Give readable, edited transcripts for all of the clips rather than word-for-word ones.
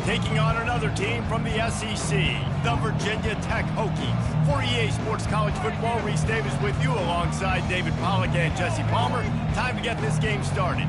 taking on another team from the SEC, the Virginia Tech Hokies. For EA Sports College Football, Reese Davis with you alongside David Pollack and Jesse Palmer. Time to get this game started.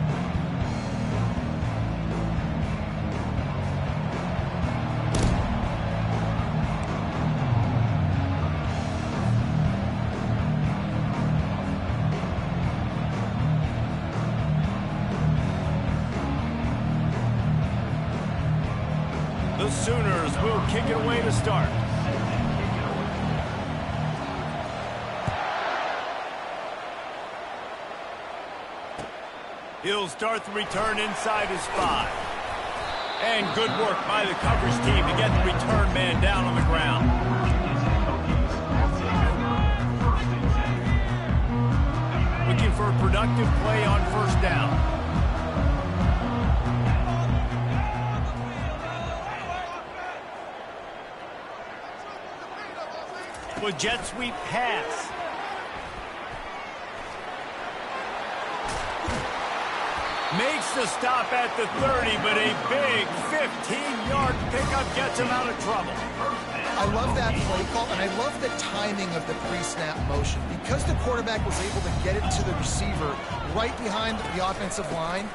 The Sooners will kick it away to start. He'll start the return inside his 5. And good work by the coverage team to get the return man down on the ground. Looking for a productive play on first down. With jet sweep pass. Makes the stop at the 30, but a big 15-yard pickup gets him out of trouble. I love that play call, and I love the timing of the pre-snap motion. Because the quarterback was able to get it to the receiver right behind the offensive line,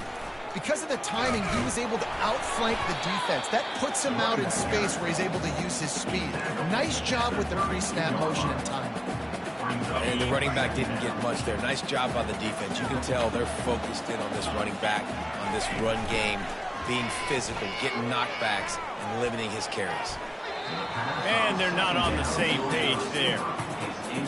because of the timing, he was able to outflank the defense. That puts him out in space where he's able to use his speed. Nice job with the pre-snap motion and timing. And the running back didn't get much there. Nice job by the defense. You can tell they're focused in on this running back, on this run game, being physical, getting knockbacks, and limiting his carries. And they're not on the same page there.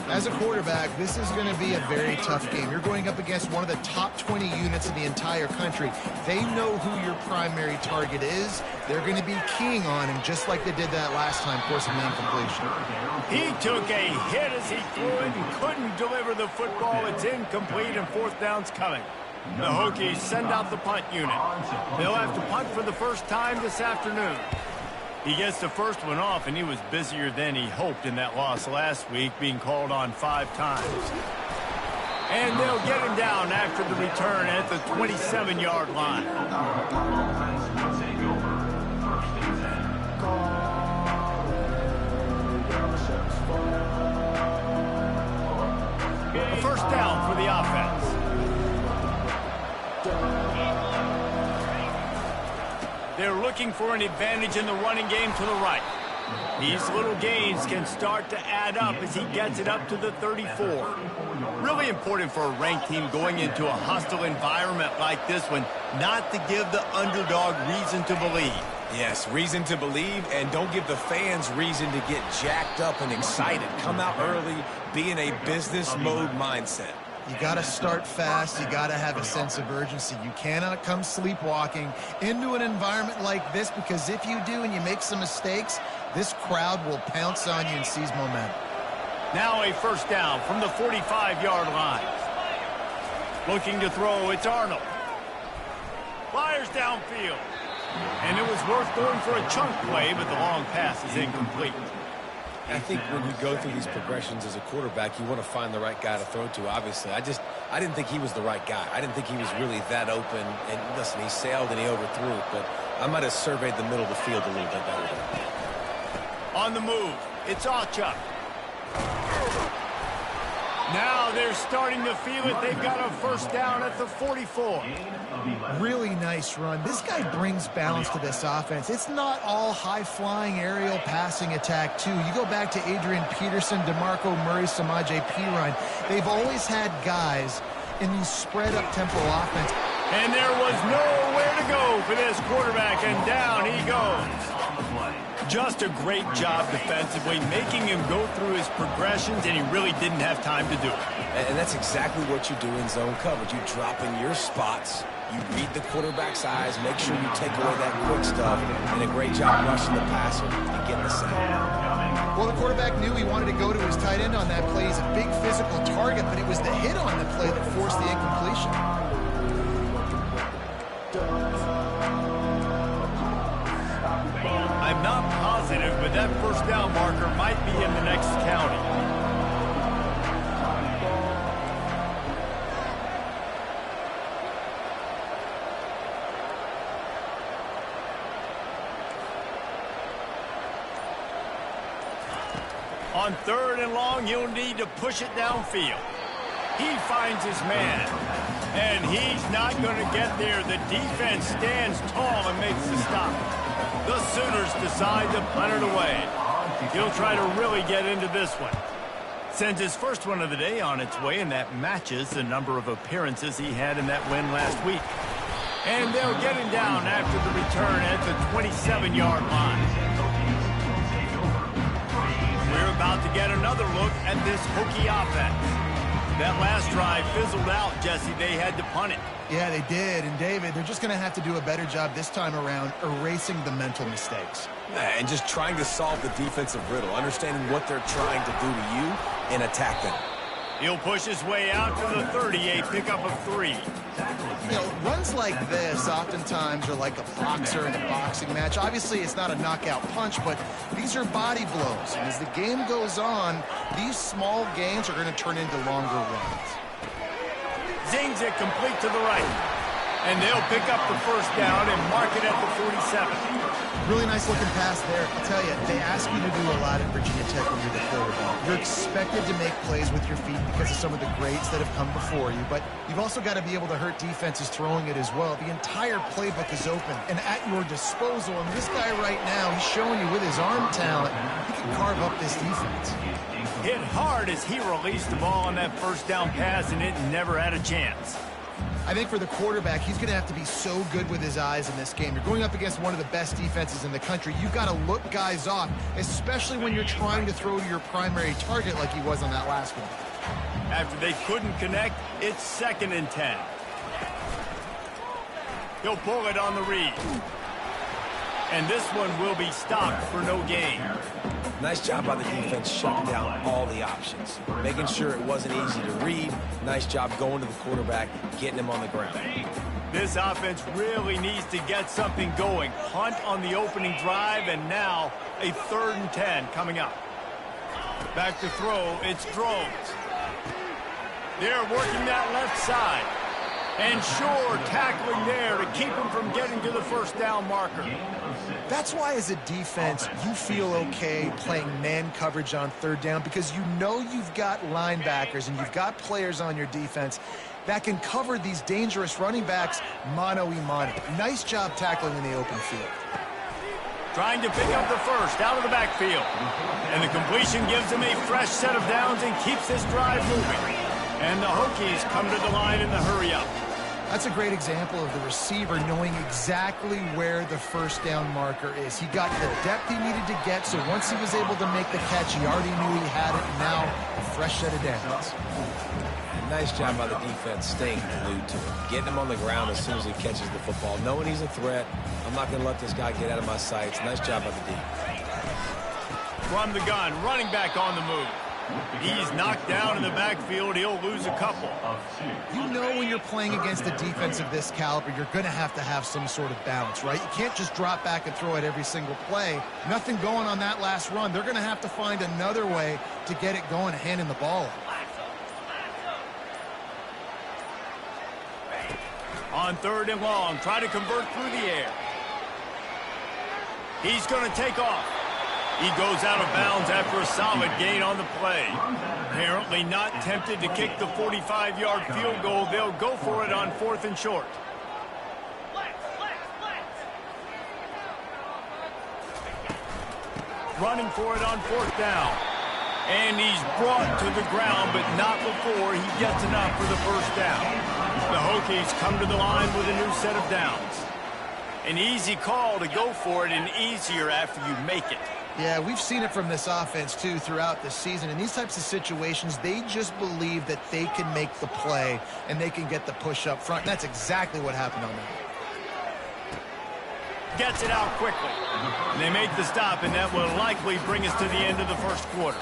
As a quarterback, this is going to be a very tough game. You're going up against one of the top 20 units in the entire country. They know who your primary target is. They're going to be keying on him just like they did that last time, forcing the incompletion. He took a hit as he threw it and couldn't deliver the football. It's incomplete and fourth down's coming. The Hokies send out the punt unit. They'll have to punt for the first time this afternoon. He gets the first one off, and he was busier than he hoped in that loss last week, being called on 5 times. And they'll get him down after the return at the 27-yard line. A first down for the offense. They're looking for an advantage in the running game to the right. These little gains can start to add up as he gets it up to the 34. Really important for a ranked team going into a hostile environment like this one, not to give the underdog reason to believe. Yes, reason to believe, and don't give the fans reason to get jacked up and excited. Come out early, be in a business mode mindset. You got to start fast. You got to have a sense of urgency. You cannot come sleepwalking into an environment like this, because if you do and you make some mistakes, this crowd will pounce on you and seize momentum. Now a first down from the 45-yard line. Looking to throw, it's Arnold. Fires downfield. And it was worth going for a chunk play, but the long pass is incomplete. I think when you go through these progressions as a quarterback, you want to find the right guy to throw to, obviously. I didn't think he was the right guy. I didn't think he was really that open. And listen, he sailed and he overthrew it, but I might have surveyed the middle of the field a little bit better. On the move, it's Achuk. Now they're starting to feel it. They've got a first down at the 44. Really nice run. This guy brings balance to this offense. It's not all high-flying aerial passing attack, too. You go back to Adrian Peterson, DeMarco Murray, Samaje Perine. They've always had guys in these spread-up tempo offense. And there was nowhere to go for this quarterback, and down he goes. Just a great job defensively, making him go through his progressions, and he really didn't have time to do it. And that's exactly what you do in zone coverage. You drop in your spots, you read the quarterback's eyes, make sure you take away that quick stuff, and a great job rushing the passer and getting the sack. Well, the quarterback knew he wanted to go to his tight end on that play. He's a big physical target, but it was the hit on the play that forced the incompletion. I'm not positive, but that first down marker might be in the next county. On 3rd and long, he'll need to push it downfield. He finds his man, and he's not going to get there. The defense stands tall and makes the stop. The Sooners decide to punt it away. He'll try to really get into this one. Sends his first one of the day on its way, and that matches the number of appearances he had in that win last week. And they'll get him down after the return at the 27-yard line. We're about to get another look at this Hokie offense. That last drive fizzled out, Jesse. They had to punt it. Yeah, they did. And, David, they're just going to have to do a better job this time around erasing the mental mistakes. And just trying to solve the defensive riddle, understanding what they're trying to do to you and attack them. He'll push his way out to the 30, a pickup of 3. You know, runs like this oftentimes are like a boxer in a boxing match. Obviously, it's not a knockout punch, but these are body blows. And as the game goes on, these small gains are going to turn into longer runs. Zings it complete to the right. And they'll pick up the first down and mark it at the 47. Really nice looking pass there. I'll tell you, they ask you to do a lot at Virginia Tech when you're the quarterback. You're expected to make plays with your feet because of some of the greats that have come before you, but you've also got to be able to hurt defenses throwing it as well. The entire playbook is open and at your disposal, and this guy right now, he's showing you with his arm talent, he can carve up this defense. Hit hard as he released the ball on that first down pass, and it never had a chance. I think for the quarterback, he's going to have to be so good with his eyes in this game. You're going up against one of the best defenses in the country. You've got to look guys off, especially when you're trying to throw to your primary target like he was on that last one. After they couldn't connect, it's 2nd and 10. He'll pull it on the read. And this one will be stopped for no gain. Nice job by the defense shutting down all the options, making sure it wasn't easy to read. Nice job going to the quarterback, getting him on the ground. This offense really needs to get something going. Punt on the opening drive, and now a 3rd and 10 coming up. Back to throw, it's Drones. They're working that left side. And sure, tackling there to keep him from getting to the first down marker. That's why as a defense, you feel okay playing man coverage on 3rd down because you know you've got linebackers and you've got players on your defense that can cover these dangerous running backs mano-a-mano. Nice job tackling in the open field. Trying to pick up the first out of the backfield. And the completion gives him a fresh set of downs and keeps this drive moving. And the Hokies come to the line in the hurry-up. That's a great example of the receiver knowing exactly where the first down marker is. He got the depth he needed to get, so once he was able to make the catch, he already knew he had it, and now a fresh set of downs. Nice job by the defense staying glued to him, getting him on the ground as soon as he catches the football, knowing he's a threat. I'm not going to let this guy get out of my sights. Nice job by the D. From the gun, running back on the move. He's knocked down in the backfield. He'll lose a couple. You know when you're playing against a defense of this caliber, you're going to have some sort of balance, right? You can't just drop back and throw it every single play. Nothing going on that last run. They're going to have to find another way to get it going, handing the ball off. On 3rd and long, try to convert through the air. He's going to take off. He goes out of bounds after a solid gain on the play. Apparently not tempted to kick the 45-yard field goal. They'll go for it on 4th and short. Running for it on 4th down. And he's brought to the ground, but not before he gets enough for the first down. The Hokies come to the line with a new set of downs. An easy call to go for it and easier after you make it. Yeah, we've seen it from this offense, too, throughout the season. In these types of situations, they just believe that they can make the play and they can get the push up front. And that's exactly what happened on that. Gets it out quickly. And they make the stop, and that will likely bring us to the end of the first quarter.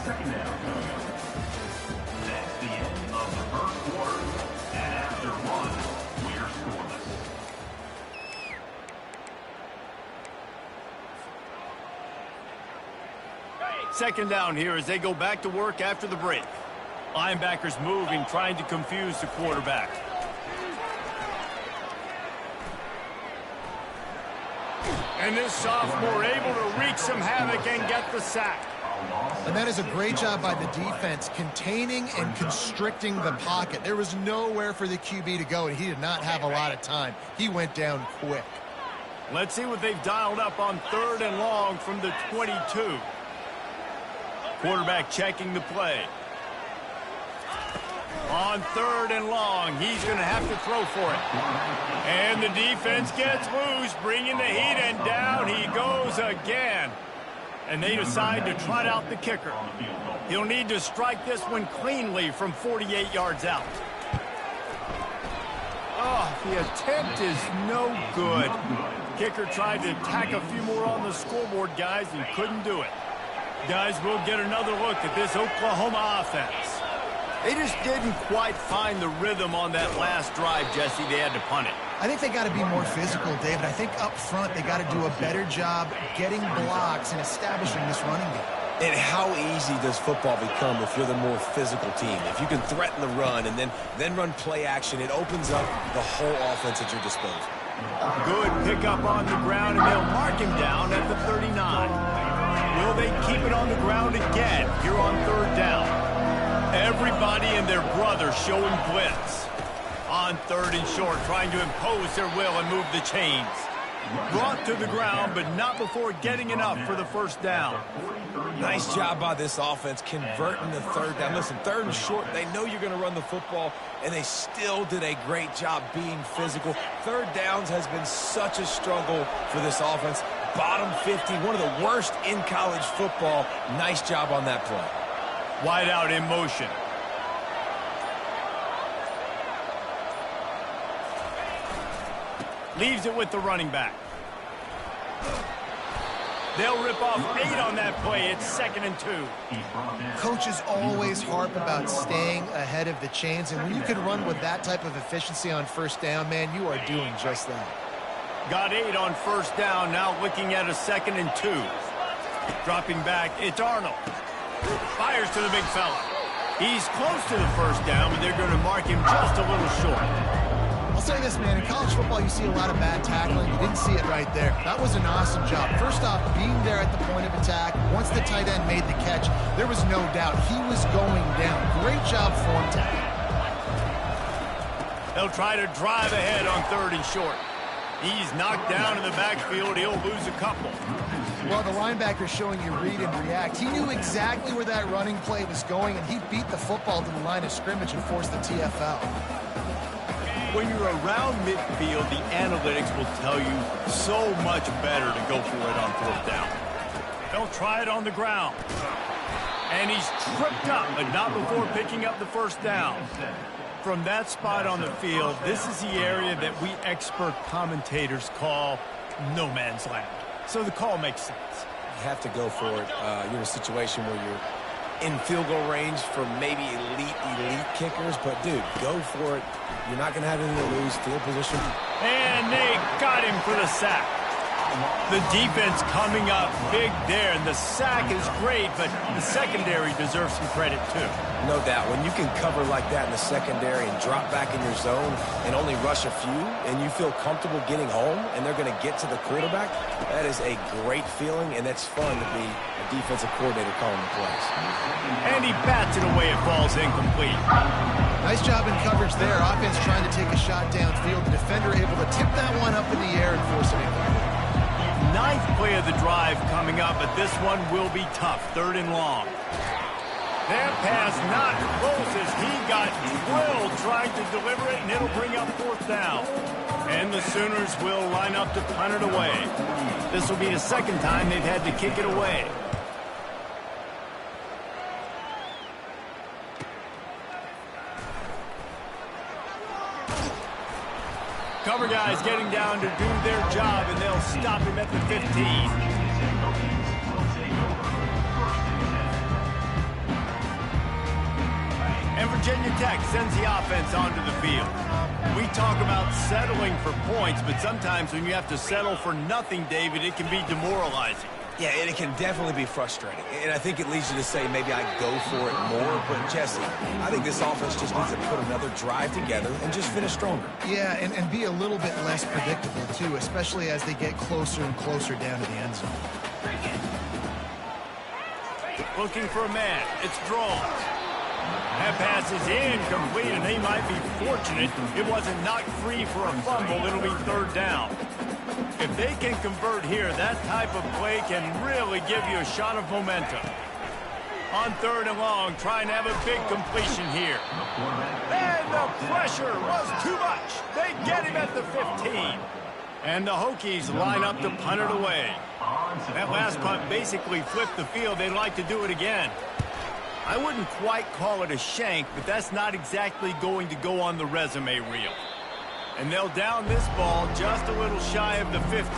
Second down. That's the end of the first quarter. And after one, we're scoreless. Second down here as they go back to work after the break. Linebackers moving, trying to confuse the quarterback. And this sophomore able to wreak some havoc and get the sack. And that is a great job by the defense, containing and constricting the pocket. There was nowhere for the QB to go, and he did not have a lot of time. He went down quick. Let's see what they've dialed up on 3rd and long from the 22. Quarterback checking the play. On 3rd and long, he's going to have to throw for it. And the defense gets loose, bringing the heat, and down he goes again. And they decide to trot out the kicker. He'll need to strike this one cleanly from 48 yards out. Oh, the attempt is no good. Kicker tried to tack a few more on the scoreboard, guys, and couldn't do it. Guys, we'll get another look at this Oklahoma offense. They just didn't quite find the rhythm on that last drive, Jesse. They had to punt it. I think they got to be more physical, David. I think up front they got to do a better job getting blocks and establishing this running game. And how easy does football become if you're the more physical team? If you can threaten the run and then run play action, it opens up the whole offense at your disposal. Good pickup on the ground, and they'll mark him down at the 39. Will they keep it on the ground again here on 3rd down? Everybody and their brother showing blitz. On 3rd and short, trying to impose their will and move the chains. Brought to the ground, but not before getting enough for the 1st down. Nice job by this offense converting the 3rd down. Listen, 3rd and short, they know you're going to run the football, and they still did a great job being physical. 3rd downs has been such a struggle for this offense. Bottom 50, one of the worst in college football. Nice job on that play. Wide out in motion. Leaves it with the running back. They'll rip off 8 on that play. It's 2nd and 2. Coaches always harp about staying ahead of the chains, and when you can run with that type of efficiency on 1st down, man, you are doing just that. Got 8 on 1st down, now looking at a 2nd and 2. Dropping back, it's Arnold. Fires to the big fella. He's close to the 1st down, but they're going to mark him just a little short. I'll say this, man, in college football you see a lot of bad tackling. You didn't see it right there. That was an awesome job. First off, being there at the point of attack. Once the tight end made the catch, there was no doubt he was going down. Great job form tackle. They'll try to drive ahead on 3rd and short. He's knocked down in the backfield. He'll lose a couple. Well, the linebacker's showing you read and react. He knew exactly where that running play was going, and he beat the football to the line of scrimmage and forced the TFL. When you're around midfield, the analytics will tell you so much better to go for it on 4th down. They'll try it on the ground. And he's tripped up, but not before picking up the 1st down. From that spot on the field, this is the area that we expert commentators call no man's land. So the call makes sense. You have to go for it. You're in a situation where you're in field goal range for maybe elite kickers, but dude, go for it. You're not going to have anything to lose. Field position. And they got him for the sack. The defense coming up big there, and the sack is great, but the secondary deserves some credit too. No doubt. When you can cover like that in the secondary and drop back in your zone and only rush a few, and you feel comfortable getting home, and they're going to get to the quarterback, that is a great feeling, and it's fun to be a defensive coordinator calling the plays. And he bats it away. It falls incomplete. Nice job in coverage there. Offense trying to take a shot downfield. The defender able to tip that one up in the air and force it incomplete. 9th play of the drive coming up, but this one will be tough. 3rd and long. That pass not close as he got drilled trying to deliver it, and it'll bring up 4th down. And the Sooners will line up to punt it away. This will be the 2nd time they've had to kick it away. Cover guys getting down to do their job, and they'll stop him at the 15. And Virginia Tech sends the offense onto the field. We talk about settling for points, but sometimes when you have to settle for nothing, David, it can be demoralizing. Yeah, and it can definitely be frustrating. And I think it leads you to say maybe I go for it more. But, Jesse, I think this offense just needs to put another drive together and just finish stronger. Yeah, and be a little bit less predictable, too, especially as they get closer and closer down to the end zone. Looking for a man. It's Drones. That pass is incomplete, and they might be fortunate it wasn't knocked free for a fumble. It'll be third down. If they can convert here, that type of play can really give you a shot of momentum. On third and long, trying to have a big completion here. And the pressure was too much. They get him at the 15. And the Hokies line up to punt it away. That last punt basically flipped the field. They'd like to do it again. I wouldn't quite call it a shank, but that's not exactly going to go on the resume reel. And they'll down this ball just a little shy of the 50.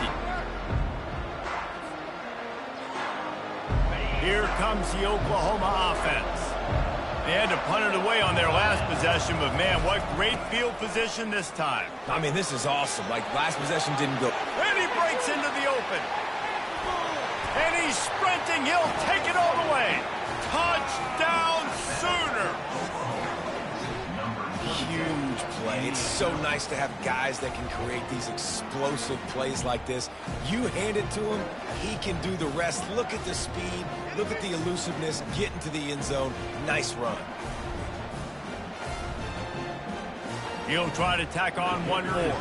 Here comes the Oklahoma offense. They had to punt it away on their last possession, but man, what great field position this time. I mean, this is awesome. Like, last possession didn't go. And he breaks into the open. And he's sprinting. He'll take it all the way. Touchdown Sooner. Huge play. It's so nice to have guys that can create these explosive plays like this. You hand it to him, he can do the rest. Look at the speed. Look at the elusiveness. Get into the end zone. Nice run. He'll try to tack on one more.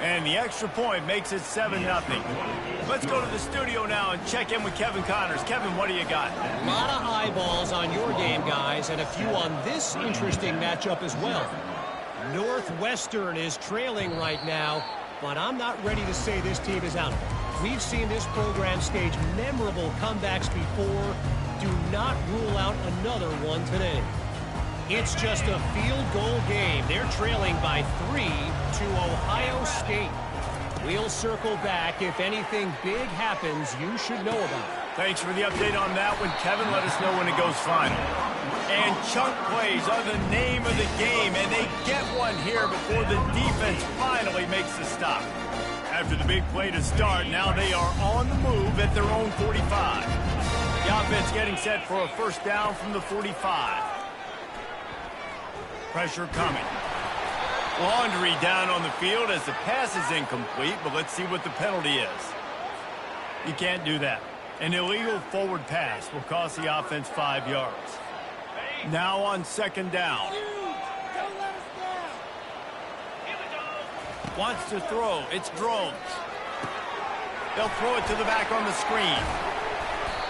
And the extra point makes it 7-0. Let's go to the studio now and check in with Kevin Connors. Kevin, what do you got? A lot of eyeballs on your game, guys, and a few on this interesting matchup as well. Northwestern is trailing right now, but I'm not ready to say this team is out. We've seen this program stage memorable comebacks before. Do not rule out another one today. It's just a field goal game. They're trailing by 3 to Ohio State. We'll circle back. If anything big happens, you should know about it. Thanks for the update on that one, Kevin. Let us know when it goes final. And chunk plays are the name of the game, and they get one here before the defense finally makes the stop. After the big play to start, now they are on the move at their own 45. The offense getting set for a first down from the 45. Pressure coming. Laundry down on the field as the pass is incomplete, but let's see what the penalty is. You can't do that. An illegal forward pass will cost the offense 5 yards. Now on second down. Wants to throw. It's Drones. They'll throw it to the back on the screen.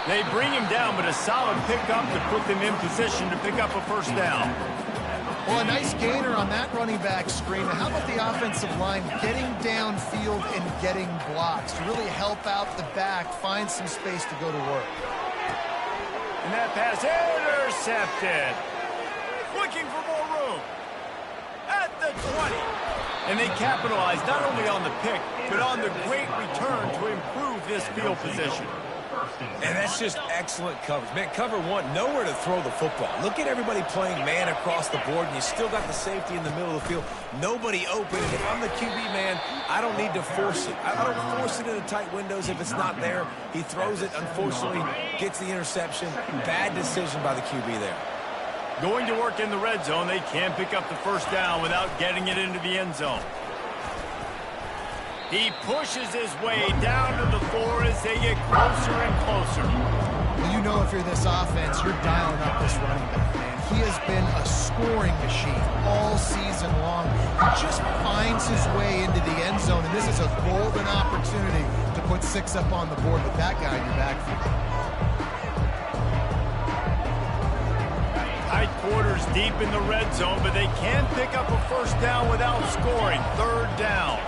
They bring him down, but a solid pickup to put them in position to pick up a first down. Well, a nice gainer on that running back screen. How about the offensive line getting downfield and getting blocks to really help out the back, find some space to go to work? And that pass intercepted. Looking for more room. At the 20. And they capitalized not only on the pick, but on the great return to improve this field position. And that's just excellent coverage. Man, cover one, nowhere to throw the football. Look at everybody playing man across the board, and you still got the safety in the middle of the field. Nobody open. And if I'm the QB, man, I don't need to force it. I don't force it into tight windows if it's not there. He throws it, unfortunately, gets the interception. Bad decision by the QB there. Going to work in the red zone, they can't pick up the first down without getting it into the end zone. He pushes his way down to the floor as they get closer and closer. Well, you know if you're this offense, you're dialing up this running back, man. He has been a scoring machine all season long. He just finds his way into the end zone, and this is a golden opportunity to put 6 up on the board with that guy in your backfield. Tight quarters deep in the red zone, but they can pick up a first down without scoring. Third down.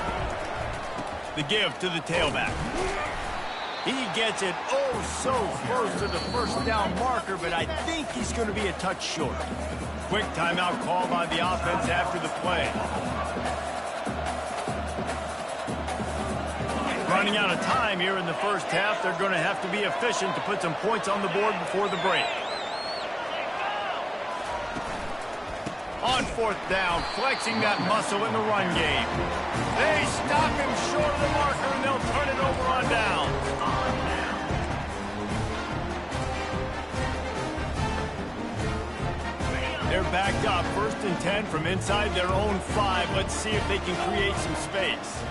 The give to the tailback. He gets it so close to the first down marker, but I think he's going to be a touch short. Quick timeout call by the offense after the play. Running out of time here in the first half. They're going to have to be efficient to put some points on the board before the break. On 4th down, flexing that muscle in the run game. They stop him short of the marker, and they'll turn it over on down. They're backed up, 1st and 10 from inside their own 5. Let's see if they can create some space.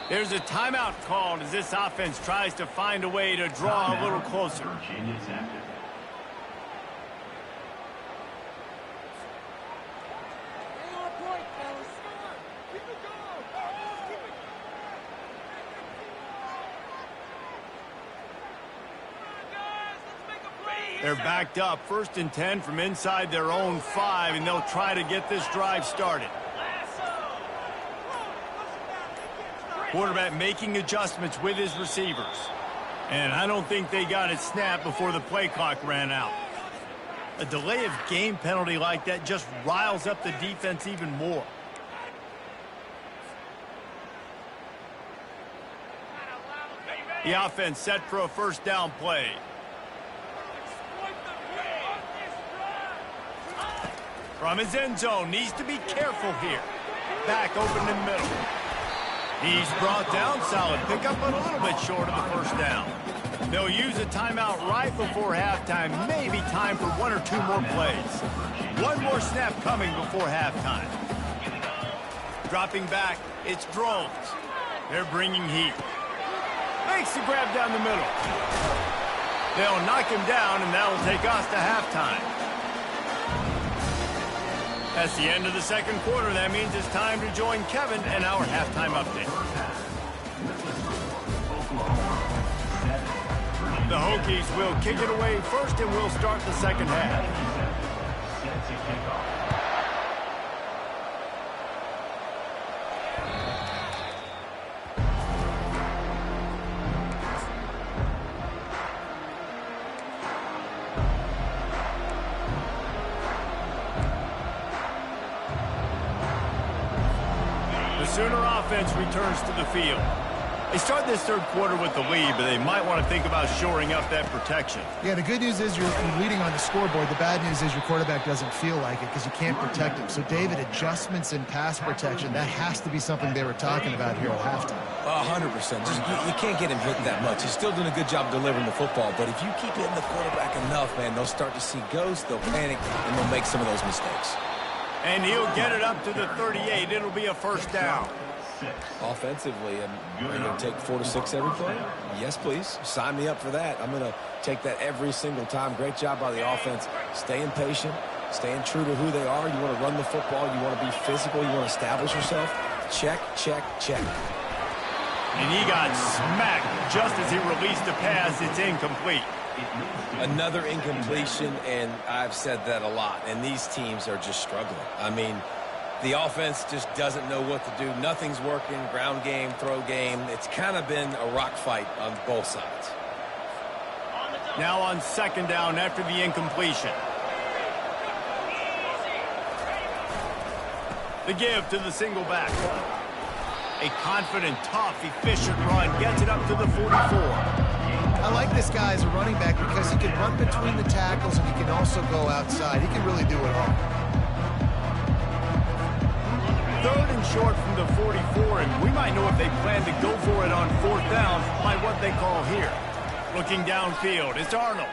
There's a timeout called as this offense tries to find a way to draw a little closer. They're backed up, 1st and 10 from inside their own 5, and they'll try to get this drive started. Quarterback making adjustments with his receivers. And I don't think they got it snapped before the play clock ran out. A delay of game penalty like that just riles up the defense even more. The offense set for a 1st down play. From his end zone, needs to be careful here. Back open in the middle. He's brought down, solid pickup, but a little bit short of the 1st down. They'll use a timeout right before halftime, maybe time for 1 or 2 more plays. 1 more snap coming before halftime. Dropping back, it's Drones. They're bringing heat. Makes the grab down the middle. They'll knock him down, and that'll take us to halftime. That's the end of the 2nd quarter. That means it's time to join Kevin and our halftime update. The Hokies will kick it away first, and we'll start the 2nd half. Sooner offense returns to the field. They start this 3rd quarter with the lead, but they might want to think about shoring up that protection. Yeah, the good news is you're leading on the scoreboard. The bad news is your quarterback doesn't feel like it because you can't protect him. So, David, adjustments in pass protection, that has to be something they were talking about here at halftime. 100%. Just, you can't get him hit that much. He's still doing a good job delivering the football, but if you keep hitting the quarterback enough, man, they'll start to see ghosts, they'll panic, and they'll make some of those mistakes. And he'll get it up to the 38. It'll be a 1st down. Offensively, I'm going to take 4 to 6 every play. Yes, please. Sign me up for that. I'm going to take that every single time. Great job by the offense. Staying patient, staying true to who they are. You want to run the football. You want to be physical. You want to establish yourself. Check, check, check. And he got smacked just as he released the pass. It's incomplete. Another incompletion, and I've said that a lot, and these teams are just struggling. I mean, the offense just doesn't know what to do. Nothing's working, ground game, throw game. It's kind of been a rock fight on both sides. Now on 2nd down after the incompletion. The give to the single back. A confident, tough, efficient run gets it up to the 44. I like this guy as a running back because he can run between the tackles and he can also go outside. He can really do it all. 3rd and short from the 44, and we might know if they plan to go for it on 4th down by what they call here. Looking downfield, it's Arnold.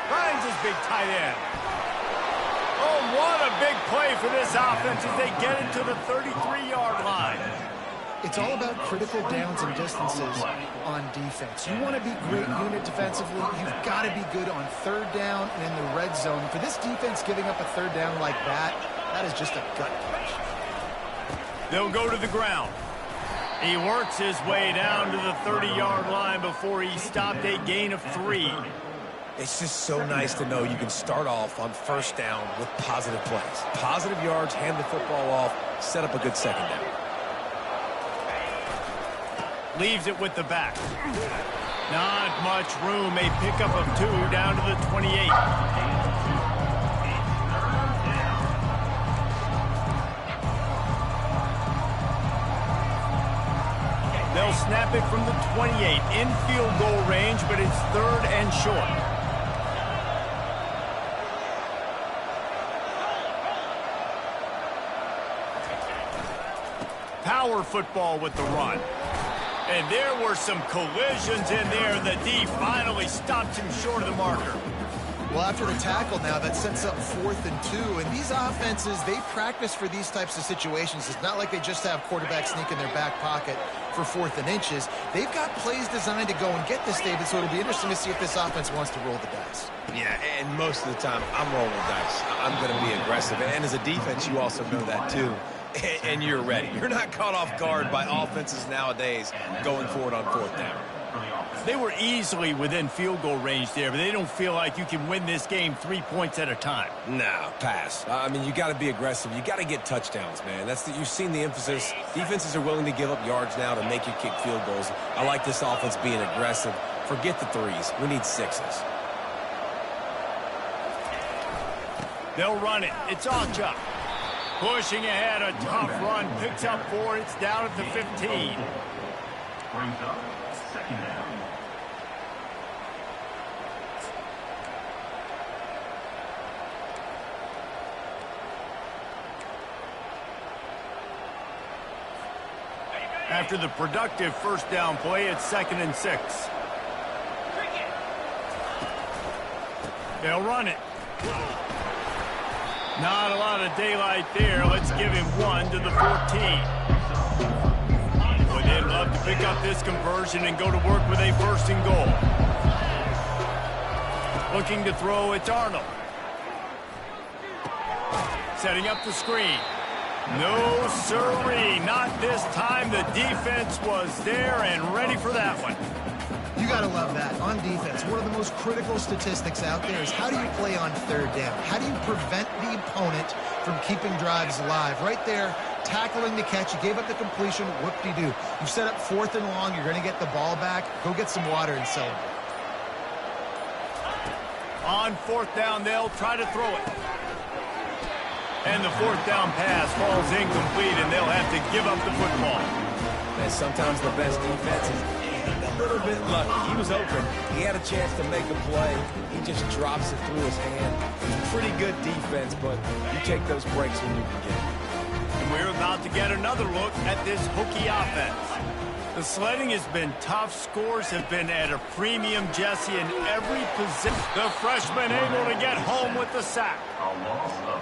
Finds his big tight end. Oh, what a big play for this offense as they get it to the 33-yard line. It's all about critical downs and distances on defense. You want to be great unit defensively. You've got to be good on 3rd down and in the red zone. For this defense giving up a 3rd down like that, that is just a gut punch. They'll go to the ground. He works his way down to the 30-yard line before he stopped, a gain of 3. It's just so nice to know you can start off on 1st down with positive plays. Positive yards, hand the football off, set up a good 2nd down. Leaves it with the back. Not much room. A pickup of 2 down to the 28. They'll snap it from the 28 in field goal range, but it's 3rd and short. power football with the run. And there were some collisions in there. The D finally stopped him short of the marker. Well, after the tackle now, that sets up 4th and 2. And these offenses, they practice for these types of situations. It's not like they just have quarterbacks sneak in their back pocket for 4th and inches. They've got plays designed to go and get this, David, so it'll be interesting to see if this offense wants to roll the dice. Yeah, and most of the time, I'm rolling dice. I'm going to be aggressive. And as a defense, you also know that too. And you're ready. You're not caught off guard by offenses nowadays going for it on 4th down. They were easily within field goal range there, but they don't feel like you can win this game 3 points at a time. No, pass. I mean, you got to be aggressive. You got to get touchdowns, man. You've seen the emphasis. Defenses are willing to give up yards now to make you kick field goals. I like this offense being aggressive. Forget the 3s. We need 6s. They'll run it. It's Ocha. Pushing ahead, a tough run. Picks up 4. It's down at the 15. Brings up 2nd down. After the productive 1st down play, it's 2nd and 6. They'll run it. Not a lot of daylight there. Let's give him 1 to the 14. Boy, they'd love to pick up this conversion and go to work with a 1st and goal. Looking to throw, it's Arnold. Setting up the screen. No, sirree, not this time. The defense was there and ready for that one. You got to love that. On defense, one of the most critical statistics out there is how do you play on 3rd down? How do you prevent the opponent from keeping drives alive? Right there, tackling the catch. You gave up the completion. Whoop-de-doo. You set up 4th and long. You're going to get the ball back. Go get some water and celebrate. On 4th down, they'll try to throw it. And the 4th down pass falls incomplete, and they'll have to give up the football. And sometimes the best defense is a little bit lucky. He was open. He had a chance to make a play. He just drops it through his hand. It's pretty good defense, but you take those breaks when you can get them. And we're about to get another look at this Hokie offense. The sledding has been tough. Scores have been at a premium, Jesse, in every position. The freshman able to get home with the sack.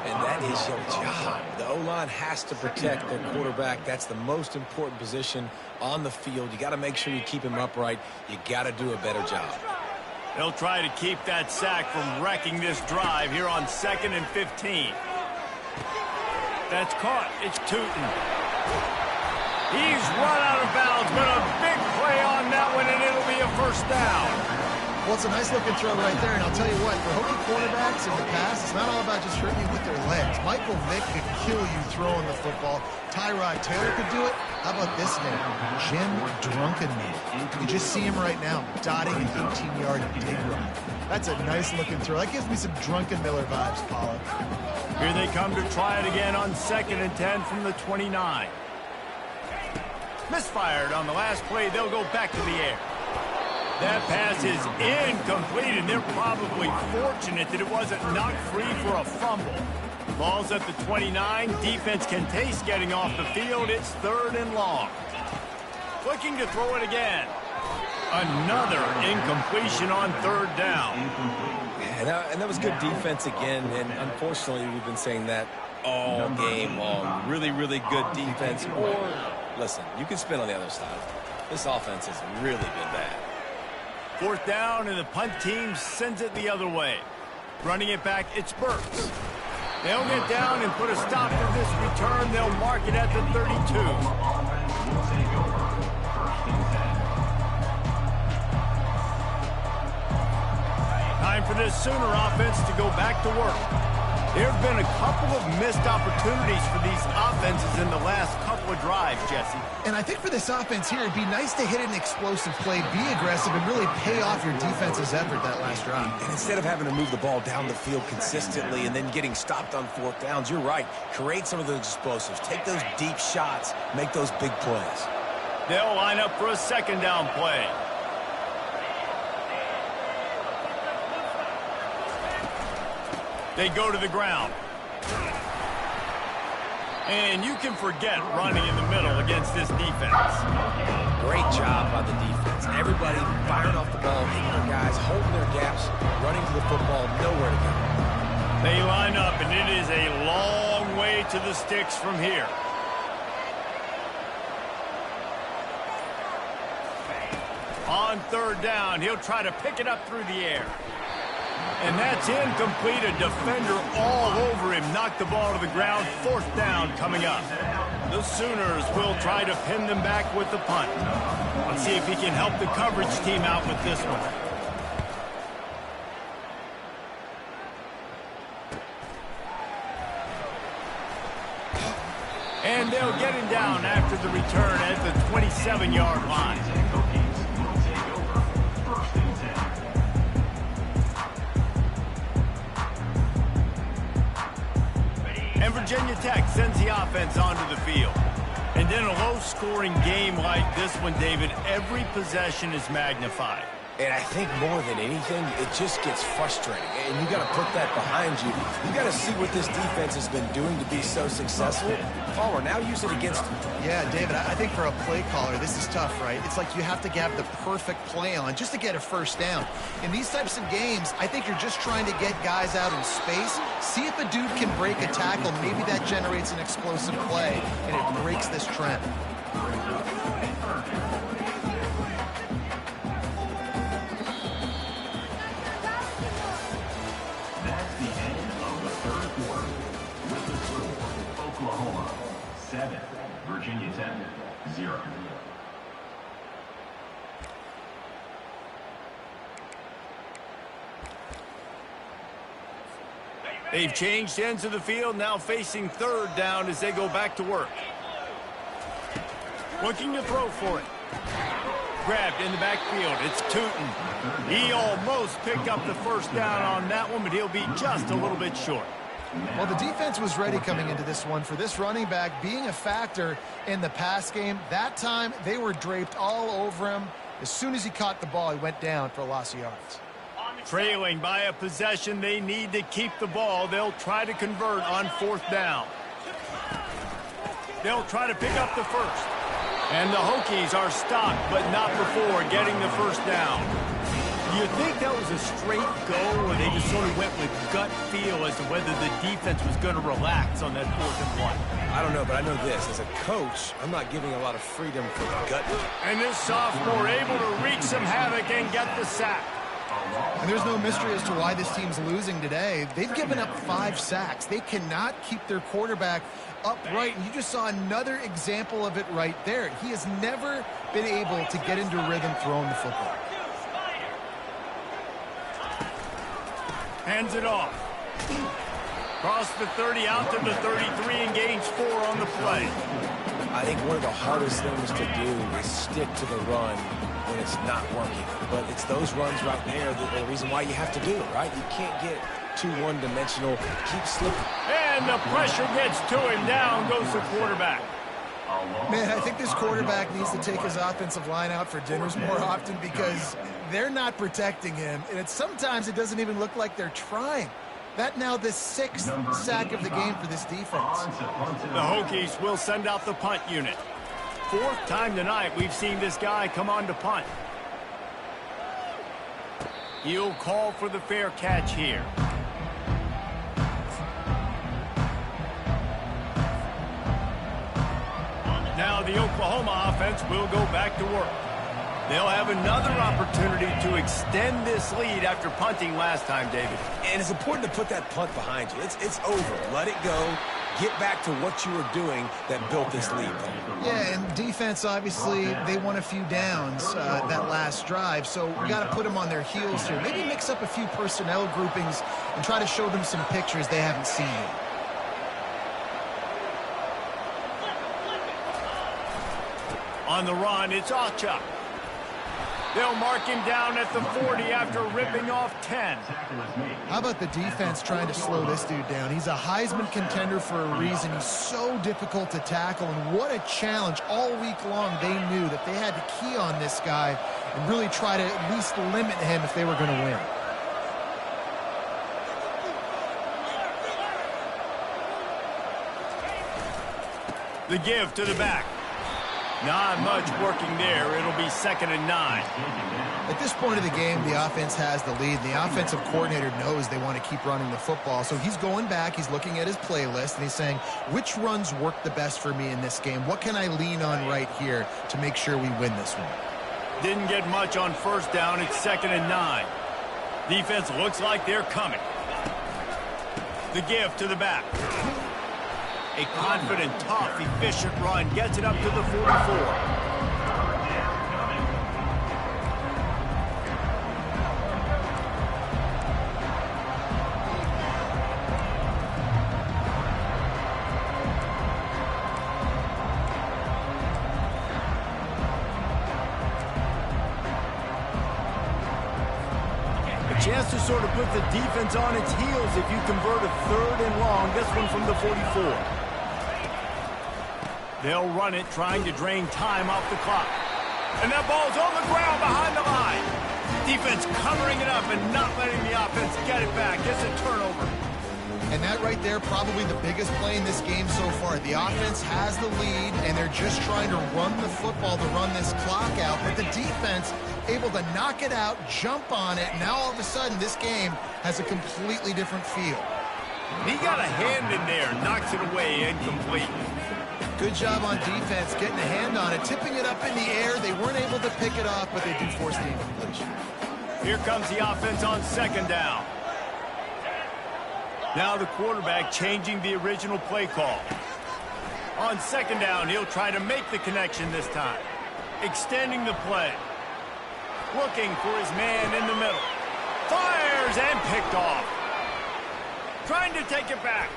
And that is your job. The O-line has to protect their quarterback. That's the most important position on the field. You got to make sure you keep him upright. You got to do a better job. They'll try to keep that sack from wrecking this drive here on 2nd and 15. That's caught. It's Tootin. He's run out of bounds, but a big play on that one, and it'll be a 1st down. Well, it's a nice-looking throw right there, and I'll tell you what, for Hokie quarterbacks in the past, it's not all about just hurting you with their legs. Michael Vick could kill you throwing the football. Tyrod Taylor could do it. How about this name? Jim Drunkenman. You just see him right now, dotting an 18-yard dig run. That's a nice-looking throw. That gives me some Drunken Miller vibes, Pollock. Here they come to try it again on 2nd and 10 from the 29. Misfired on the last play. They'll go back to the air. That pass is incomplete, and they're probably fortunate that it wasn't knocked free for a fumble. Ball's at the 29. Defense can taste getting off the field. It's 3rd and long. Looking to throw it again. Another incompletion on 3rd down. And that was good defense again, and unfortunately we've been saying that all game long. Really, really good defense. Or, listen, you can spin on the other side. This offense has really been bad. 4th down, and the punt team sends it the other way. Running it back, it's Burks. They'll get down and put a stop to this return. They'll mark it at the 32. Time for this Sooner offense to go back to work. There have been a couple of missed opportunities for these offenses in the last couple of drives, Jesse. And I think for this offense here, it'd be nice to hit an explosive play, be aggressive, and really pay off your defense's effort that last drive. And instead of having to move the ball down the field consistently and then getting stopped on 4th downs, you're right. Create some of those explosives. Take those deep shots. Make those big plays. They'll line up for a 2nd down play. They go to the ground. And you can forget running in the middle against this defense. Great job by the defense. Everybody firing off the ball, hitting their guys, holding their gaps, running to the football, nowhere to go. They line up, and it is a long way to the sticks from here. On third down, he'll try to pick it up through the air. And that's incomplete. A defender all over him. Knocked the ball to the ground. Fourth down coming up. The Sooners will try to pin them back with the punt. Let's see if he can help the coverage team out with this one. And they'll get him down after the return at the 27-yard line. And Virginia Tech sends the offense onto the field. And in a low-scoring game like this one, David, every possession is magnified. And I think more than anything, it just gets frustrating. And you got to put that behind you. You got to see what this defense has been doing to be so successful. Palmer, now use it against them. Yeah, David, I think for a play caller, this is tough, right? It's like you have to have the perfect play on just to get a first down. In these types of games, I think you're just trying to get guys out in space, see if a dude can break a tackle. Maybe that generates an explosive play, and it breaks this trend. That's the end of the third quarter. With the score, Oklahoma 7, Virginia Tech 0. They've changed ends of the field, now facing third down as they go back to work. Looking to throw for it. Grabbed in the backfield. It's Tootin. He almost picked up the first down on that one, but he'll be just a little bit short. Well, the defense was ready coming into this one for this running back being a factor in the pass game. That time, they were draped all over him. As soon as he caught the ball, he went down for a loss of yards. Trailing by a possession, they need to keep the ball. They'll try to convert on fourth down. They'll try to pick up the first. And the Hokies are stopped, but not before getting the first down. Do you think that was a straight go, or they just sort of went with gut feel as to whether the defense was going to relax on that 4th and 1? I don't know, but I know this. As a coach, I'm not giving a lot of freedom for gut. And this sophomore able to wreak some havoc and get the sack. And there's no mystery as to why this team's losing today. They've given up 5 sacks. They cannot keep their quarterback upright. And you just saw another example of it right there. He has never been able to get into rhythm throwing the football. Hands it off. Cross the 30 out to the 33 and gains 4 on the play. I think one of the hardest things to do is stick to the run when it's not working. But it's those runs right there that are the reason why you have to do it, right? You can't get too one-dimensional. Keep slipping. And the pressure gets to him. Down goes the quarterback. Man, I think this quarterback needs to take his offensive line out for dinners more often because they're not protecting him. And sometimes it doesn't even look like they're trying. That now the 6th sack of the game for this defense. The Hokies will send out the punt unit. 4th time tonight we've seen this guy come on to punt. He'll call for the fair catch here. Now the Oklahoma offense will go back to work. They'll have another opportunity to extend this lead after punting last time, David. And it's important to put that punt behind you. It's over. Let it go. Get back to what you were doing that built this lead. Yeah, and defense, obviously, they won a few downs that last drive, so we got to put them on their heels here. Maybe mix up a few personnel groupings and try to show them some pictures they haven't seen yet. On the run, it's Ocha. They'll mark him down at the 40 after ripping off 10. How about the defense trying to slow this dude down? He's a Heisman contender for a reason. He's so difficult to tackle, and what a challenge. All week long, they knew that they had to key on this guy and really try to at least limit him if they were going to win. The give to the back. Not much working there. It'll be 2nd and 9. At this point of the game, the offense has the lead. The offensive coordinator knows they want to keep running the football. So he's going back, he's looking at his playlist, and he's saying, which runs work the best for me in this game? What can I lean on right here to make sure we win this one? Didn't get much on 1st down. It's 2nd and 9. Defense looks like they're coming. The give to the back. A confident, tough, efficient run gets it up to the 44. Chance to sort of put the defense on its heels if you convert a 3rd and long. This one from the 44. They'll run it, trying to drain time off the clock. And that ball's on the ground behind the line. Defense covering it up and not letting the offense get it back. It's a turnover. And that right there, probably the biggest play in this game so far. The offense has the lead, and they're just trying to run the football to run this clock out. But the defense able to knock it out, jump on it. Now all of a sudden, this game has a completely different feel. He got a hand in there, knocks it away, incomplete. Good job on defense, getting a hand on it, tipping it up in the air. They weren't able to pick it off, but they did force the incompletion. Here comes the offense on 2nd down. Now the quarterback changing the original play call. On 2nd down, he'll try to make the connection this time. Extending the play. Looking for his man in the middle. Fires and picked off. Trying to take it back.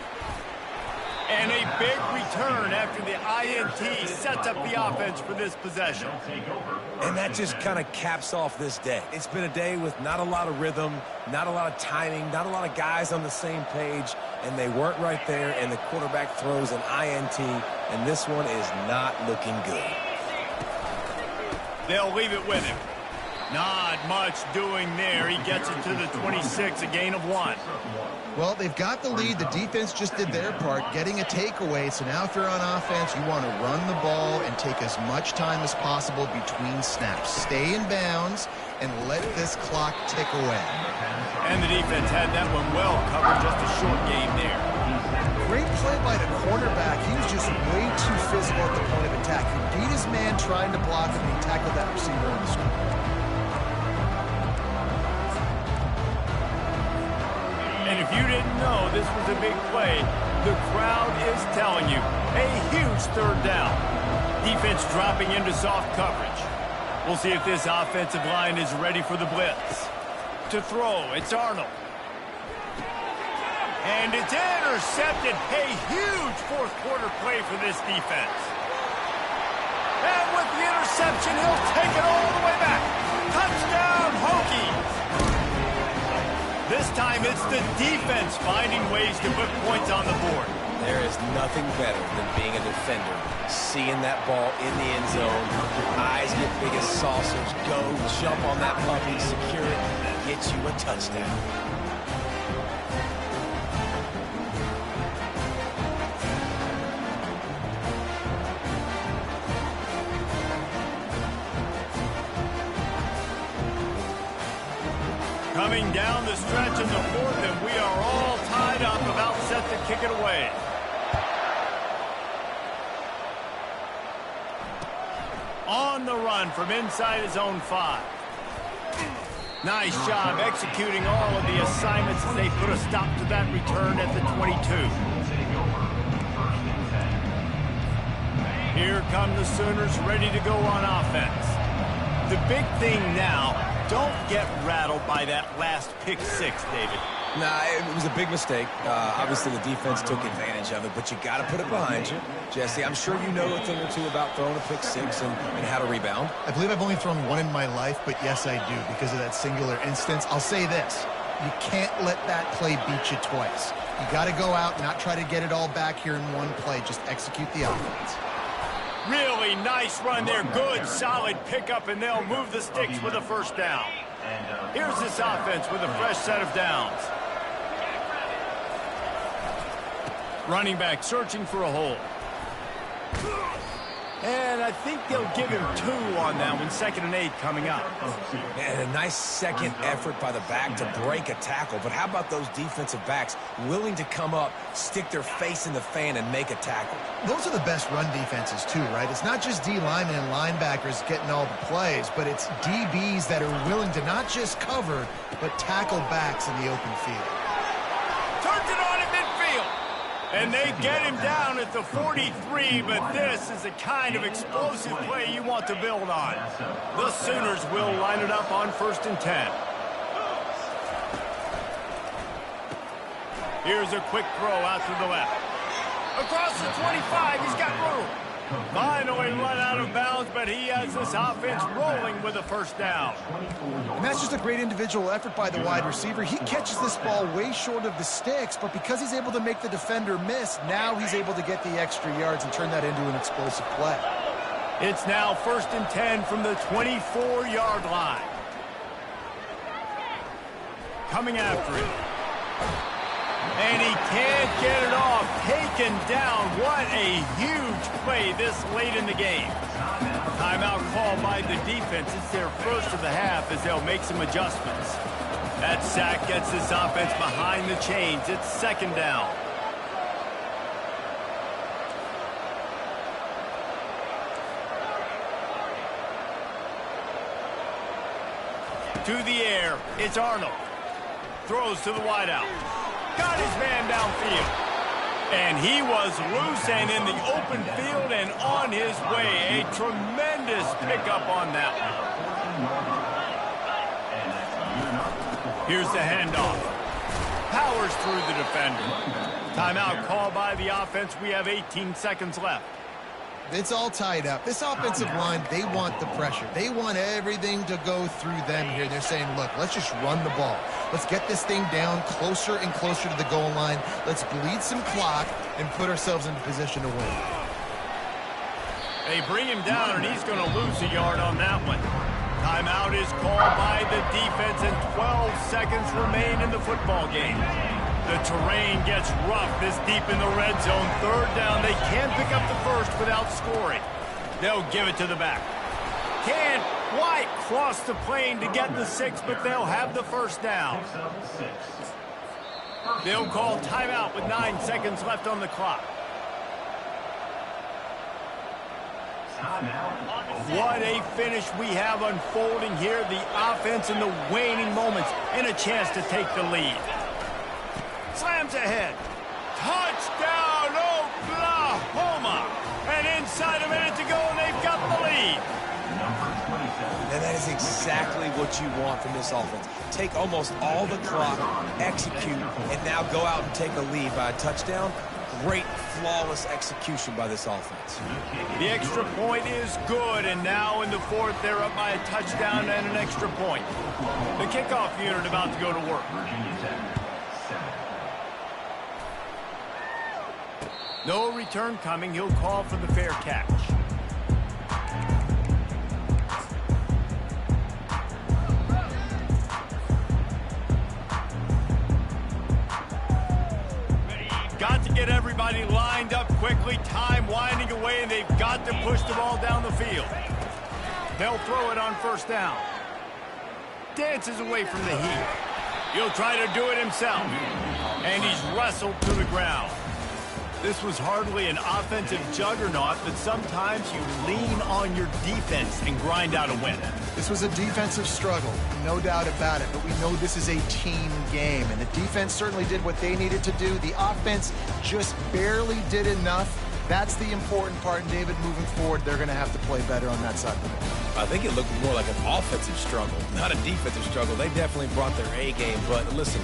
And a big return after the INT sets up the offense for this possession. And that just kind of caps off this day. It's been a day with not a lot of rhythm, not a lot of timing, not a lot of guys on the same page, and they weren't right there, and the quarterback throws an INT, and this one is not looking good. They'll leave it with him. Not much doing there. He gets it to the 26, a gain of 1. Well, they've got the lead. The defense just did their part, getting a takeaway. So now if you're on offense, you want to run the ball and take as much time as possible between snaps. Stay in bounds and let this clock tick away. And the defense had that one well covered, just a short game there. Great play by the cornerback. He was just way too physical at the point of attack. He beat his man trying to block him, and he tackled that receiver on the screen. And if you didn't know this was a big play, the crowd is telling you. A huge 3rd down. Defense dropping into soft coverage. We'll see if this offensive line is ready for the blitz. To throw, it's Arnold. And it's intercepted. A huge 4th quarter play for this defense. And with the interception, he'll take it all the way back. Touchdown, Hokies! This time it's the defense finding ways to put points on the board. There is nothing better than being a defender, seeing that ball in the end zone, your eyes get big as saucers, go, jump on that puppy, secure it, and get you a touchdown. Coming down the stretch in the 4th, and we are all tied up, about set to kick it away. On the run from inside his own 5. Nice job executing all of the assignments as they put a stop to that return at the 22. Here come the Sooners ready to go on offense. The big thing now, don't get rattled by that last pick 6, David. Nah, it was a big mistake. Obviously, the defense took advantage of it, but you got to put it behind you. Jesse, I'm sure you know a thing or two about throwing a pick 6 and how to rebound. I believe I've only thrown one in my life, but yes, I do, because of that singular instance. I'll say this. You can't let that play beat you twice. You got to go out, not try to get it all back here in one play. Just execute the offense. Really nice run there. Good, solid pickup, and they'll move the sticks with a 1st down. Here's this offense with a fresh set of downs. Running back searching for a hole. And I think they'll give him 2 on that one, 2nd and 8 coming up. And a nice second effort by the back to break a tackle. But how about those defensive backs willing to come up, stick their face in the fan, and make a tackle? Those are the best run defenses, too, right? It's not just D linemen and linebackers getting all the plays, but it's DBs that are willing to not just cover, but tackle backs in the open field. Turns it on in midfield. And they get him down at the 43, but this is the kind of explosive play you want to build on. The Sooners will line it up on 1st and 10. Here's a quick throw out to the left. Across the 25, he's got room. Finally run out of bounds, but he has this offense rolling with a 1st down. And that's just a great individual effort by the wide receiver. He catches this ball way short of the sticks, but because he's able to make the defender miss, now he's able to get the extra yards and turn that into an explosive play. It's now 1st and 10 from the 24-yard line. Coming after him. And he can't get it off. Taken down. What a huge play this late in the game. Timeout called by the defense. It's their first of the half as they'll make some adjustments. That sack gets this offense behind the chains. It's 2nd down. To the air. It's Arnold. Throws to the wideout. Got his man downfield. And he was loose and in the open field and on his way. A tremendous pickup on that one. Here's the handoff. Powers through the defender. Timeout called by the offense. We have 18 seconds left. It's all tied up. This offensive line, they want the pressure. They want everything to go through them here. They're saying, look, let's just run the ball. Let's get this thing down closer and closer to the goal line. Let's bleed some clock and put ourselves into position to win. They bring him down, and he's going to lose a yard on that one. Timeout is called by the defense, and 12 seconds remain in the football game. The terrain gets rough this deep in the red zone. 3rd down. They can't pick up the first without scoring. They'll give it to the back. Can't quite cross the plane to get the 6, but they'll have the 1st down. They'll call timeout with 9 seconds left on the clock. What a finish we have unfolding here. The offense in the waning moments and a chance to take the lead. Slams ahead. Touchdown, Oklahoma. And inside a minute to go, and they've got the lead. And that is exactly what you want from this offense. Take almost all the clock, execute, and now go out and take a lead by a touchdown. Great, flawless execution by this offense. The extra point is good, and now in the 4th, they're up by a touchdown and an extra point. The kickoff unit about to go to work. No return coming. He'll call for the fair catch. Got to get everybody lined up quickly. Time winding away, and they've got to push the ball down the field. They'll throw it on 1st down. Dances away from the heat. He'll try to do it himself. And he's wrestled to the ground. This was hardly an offensive juggernaut, but sometimes you lean on your defense and grind out a win. This was a defensive struggle, no doubt about it, but we know this is a team game, and the defense certainly did what they needed to do. The offense just barely did enough. That's the important part, and David, moving forward, they're going to have to play better on that side of the ball. I think it looked more like an offensive struggle, not a defensive struggle. They definitely brought their A game, but listen,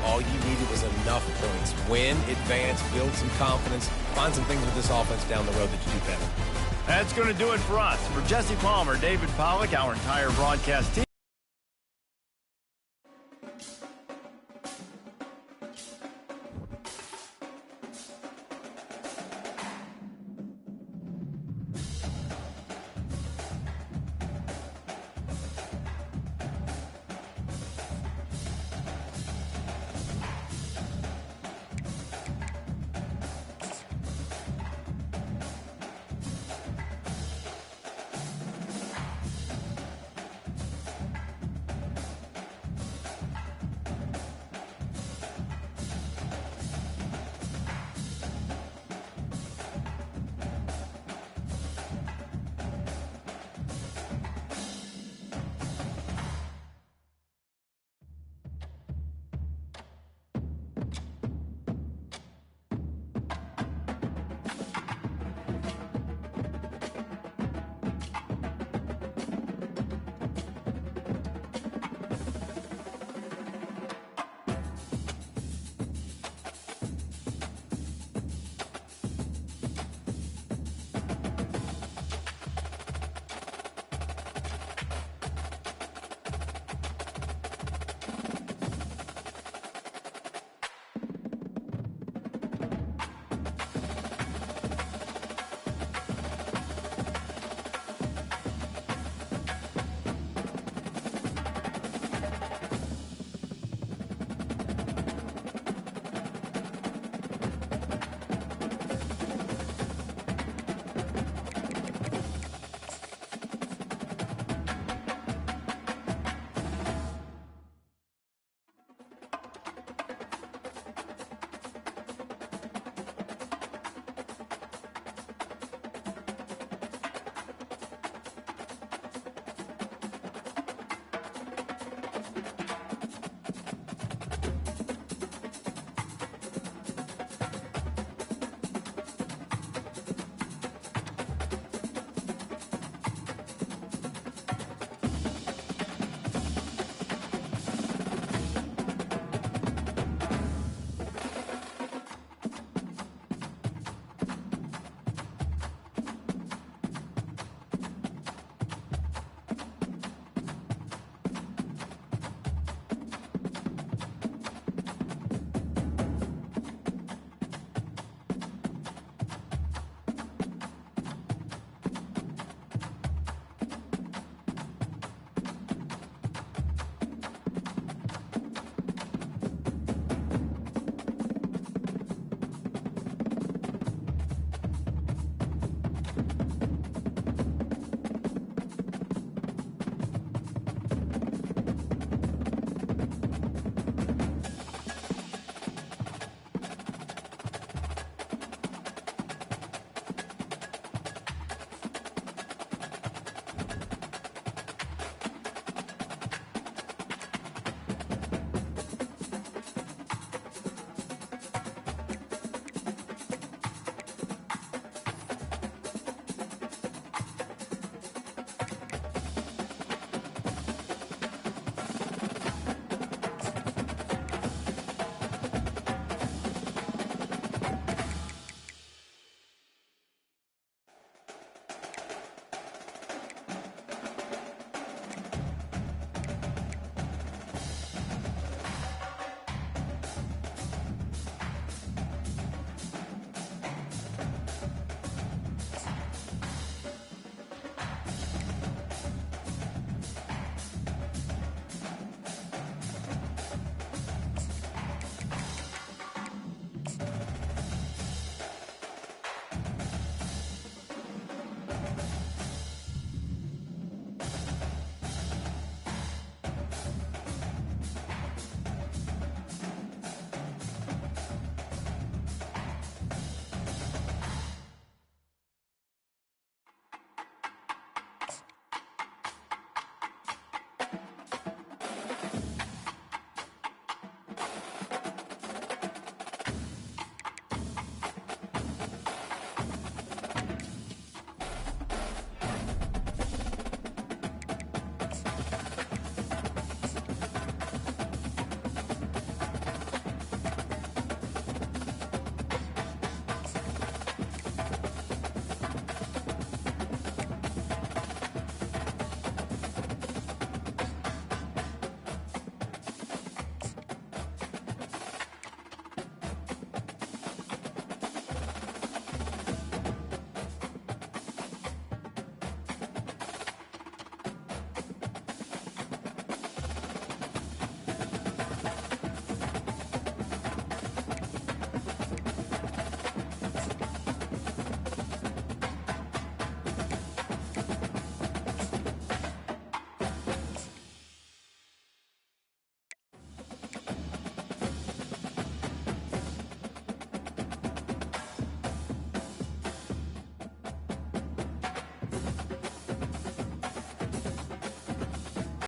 all you needed was enough points. Win, advance, build some confidence, find some things with this offense down the road that you do better. That's going to do it for us. For Jesse Palmer, David Pollack, our entire broadcast team.